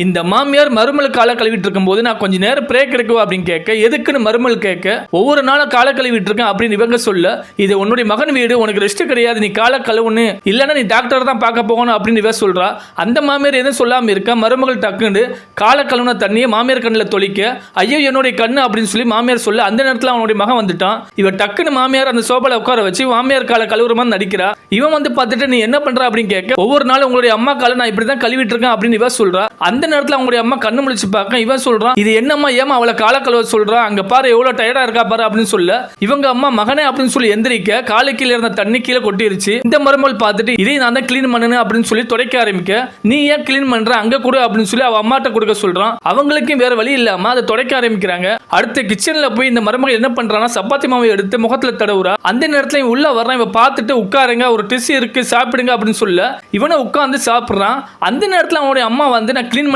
இந்த மாமியார் மருமகள் காலை கழுவிட்டு இருக்கும்போது நான் கொஞ்ச நேரம் பிரேக் எடுக்குவா அப்படின்னு கேட்க, எதுக்குன்னு மருமகள் கேட்க, ஒவ்வொரு நாளும் காலை கழுவிட்டு இருக்கேன் அப்படின்னு இவங்க சொல்ல, இது உன்னுடைய மகன் வீடு, உனக்கு ரெஸ்ட் கிடையாது, நீ காலை கழுவுன்னு, இல்லைன்னா நீ டாக்டர் தான் பார்க்க போகணும் அப்படின்னு இவ சொல்றா. அந்த மாமியார் எதுவும் சொல்லாம இருக்க, மருமகள் டக்குன்னு காலை கழுவுன தண்ணியை மாமியார் கண்ணில் தொளிக்க, ஐயோ என்னுடைய கண்ணு அப்படின்னு சொல்லி மாமியார் சொல்ல, அந்த நேரத்தில் அவனுடைய மகன் வந்துட்டான். இவ டக்குன்னு மாமியார் அந்த சோபால உட்கார வச்சு மாமியார் காலை கழுவுற மாதிரி நடிக்கிறா. இவன் வந்து பார்த்துட்டு நீ என்ன பண்ற அப்படின்னு கேட்க, ஒவ்வொரு நாளும் உங்களுடைய அம்மா காலை நான் இப்படிதான் கழுவிட்டு இருக்கேன் அப்படின்னு இவ சொல்றா. அந்த நேரத்தில் அவங்களுடைய அம்மா கண்ணு முழிச்சு பார்க்க, இவன் சொல்றான், இது என்னம்மா ஏமா அவளை காலை கழுவ சொல்றா, அங்க பாரு எவ்வளவு டயர்டா இருக்கா பாரு அப்படின்னு சொல்ல, இவங்க அம்மா மகனே அப்படின்னு சொல்லி எந்திரிக்க, காலை கீழே இருந்த தண்ணி கீழே கொட்டிருச்சு. இந்த மருமகள் பார்த்துட்டு இதை நான் தான் கிளீன் பண்ணணும் அப்படின்னு சொல்லி துடைக்க ஆரம்பிக்க, நீ ஏன் கிளீன் பண்ற, அங்க கொடு அப்படின்னு சொல்லி அவ அம்மாட்ட கொடுக்க சொல்றான். அவங்களுக்கும் வேற வழி இல்லாம அதை துடைக்க ஆரம்பிக்கிறாங்க. அடுத்த கிச்சன்ல போய் இந்த மருமகள் என்ன பண்றான்னா, சப்பாத்தி மாவை எடுத்து முகத்துல தடவுறா. அந்த நேரத்துல உள்ள வர்றான். இவ பார்த்துட்டு உட்காருங்க, ஒரு டிஷ் இருக்கு சாப்பிடுங்க அப்படின்னு சொல்ல, இவனை உட்கார்ந்து சாப்பிடுறான். அந்த நேரத்துல அவனுடைய அம்மா வந்து நான் கிளீன்